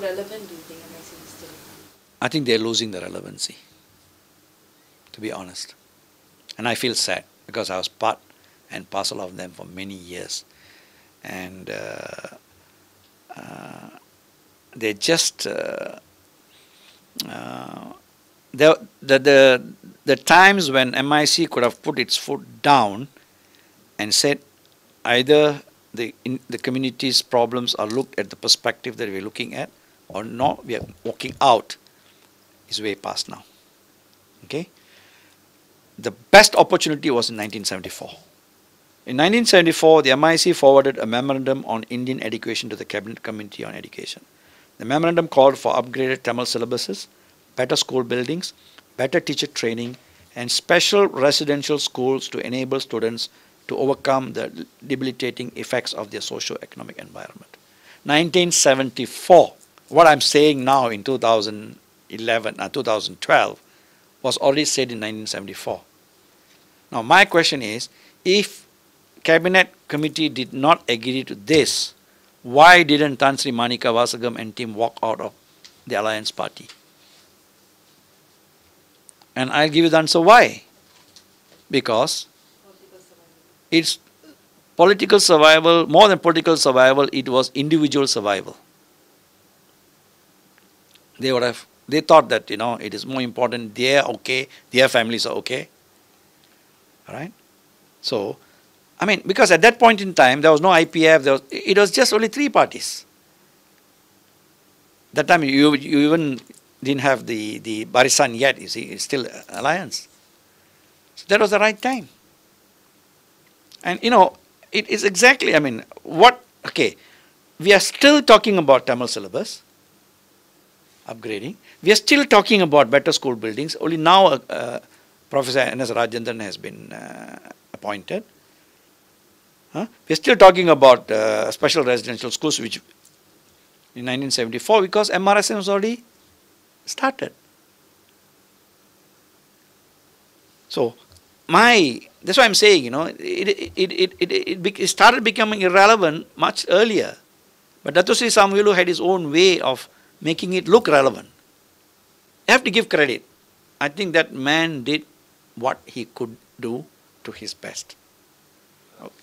relevant do you think MIC is still? I think they're losing the relevancy, to be honest. And I feel sad because I was part and parcel of them for many years. And they just, the times when MIC could have put its foot down and said either the community's problems are looked at the perspective that we're looking at, or not, we are walking out, is way past now. Okay? The best opportunity was in 1974. In 1974, the MIC forwarded a memorandum on Indian education to the Cabinet Committee on Education. The memorandum called for upgraded Tamil syllabuses, better school buildings, better teacher training, and special residential schools to enable students to overcome the debilitating effects of their socio-economic environment. 1974. What I'm saying now in 2012 was already said in 1974. Now my question is, if Cabinet Committee did not agree to this, why didn't Tan Sri Manika Vasagam and team walk out of the Alliance Party? And I'll give you the answer why. Because it's political survival, more than political survival, it was individual survival. They thought that, it is more important, they are okay, their families are okay. Alright? So, because at that point in time, there was no IPF, it was just only 3 parties. That time you even didn't have the Barisan yet, you see, it's still alliance. So that was the right time. And it is exactly, we are still talking about Tamil syllabus, upgrading. We are still talking about better school buildings. Only now Professor N.S. Rajendran has been appointed. We are still talking about special residential schools, which in 1974, because MRSM was already started. So, that's why I'm saying, it started becoming irrelevant much earlier. But Dato Sri Samy Vellu had his own way of making it look relevant. You have to give credit. I think that man did what he could do to his best. Okay.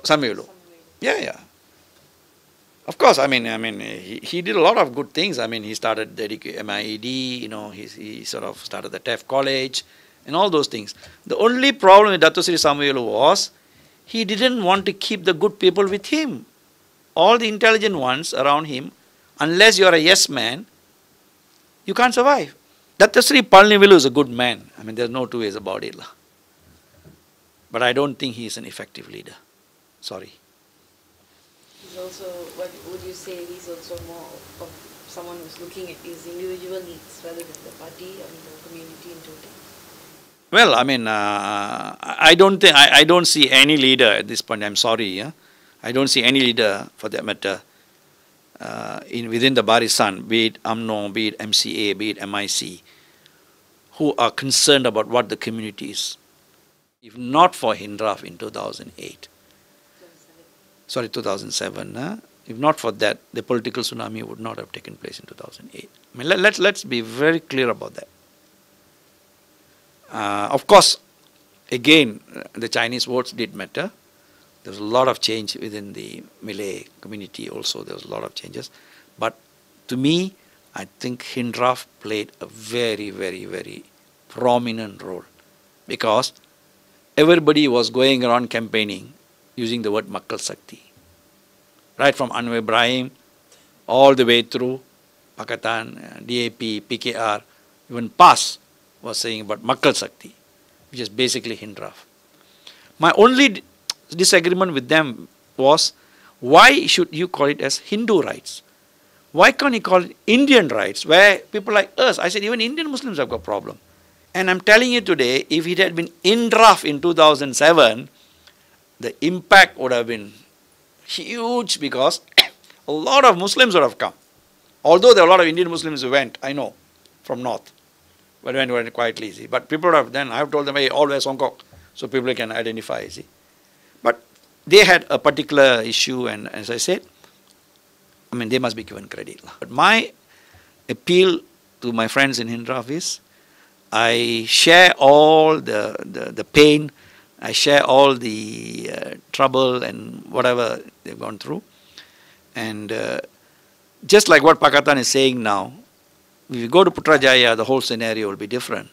Samy Vellu. Yeah. Of course, he did a lot of good things. He started the MIED, he sort of started the TEF college and all those things. The only problem with Dato Sri Samy Vellu was he didn't want to keep the good people with him. All the intelligent ones around him, unless you are a yes man, you can't survive. Dato Sri Palni Vellu is a good man. There's no two ways about it. But I don't think he is an effective leader. Sorry. He's also, what would you say, he's also more of someone who's looking at his individual needs rather than the party or the community in total? Well, I don't see any leader at this point. I'm sorry. I don't see any leader, for that matter, within the Barisan, be it UMNO, be it MCA, be it MIC, who are concerned about what the community is. If not for Hindraf in 2008. Sorry, 2007. If not for that, the political tsunami would not have taken place in 2008. Let's be very clear about that. Of course, again, the Chinese votes did matter. There was a lot of change within the Malay community also. There was a lot of changes. But to me, I think Hindraf played a very, very, very prominent role. Because everybody was going around campaigning using the word Makkal Sakti. Right from Anwar Ibrahim, all the way through Pakatan, DAP, PKR, even PAS was saying about Makkal Sakti, which is basically Hindraf. My only disagreement with them was, why should you call it as Hindu rights? Why can't you call it Indian rights, where people like us, I said even Indian Muslims have got a problem. And I'm telling you today, if it had been Hindraf in 2007, the impact would have been huge, because a lot of Muslims would have come. Although there are a lot of Indian Muslims who went, I know, from north, but went quite easy. But people would have, then I have told them, hey, all wear Songkok, so people can identify, see. But they had a particular issue, and as I said, I mean, they must be given credit. But my appeal to my friends in Hindraf is, I share all the pain, I share all the trouble and whatever they've gone through. And just like what Pakatan is saying now, if you go to Putrajaya, the whole scenario will be different.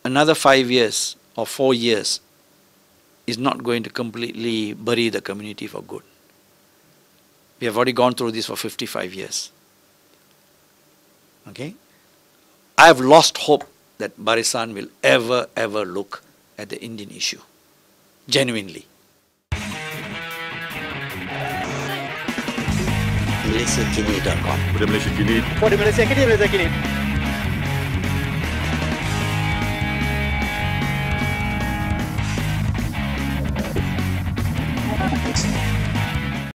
Another 5 years or 4 years is not going to completely bury the community for good. We have already gone through this for 55 years. Okay? I have lost hope that Barisan will ever look at the Indian issue. Genuinely. Malaysiakini.com. For the Malaysiakini.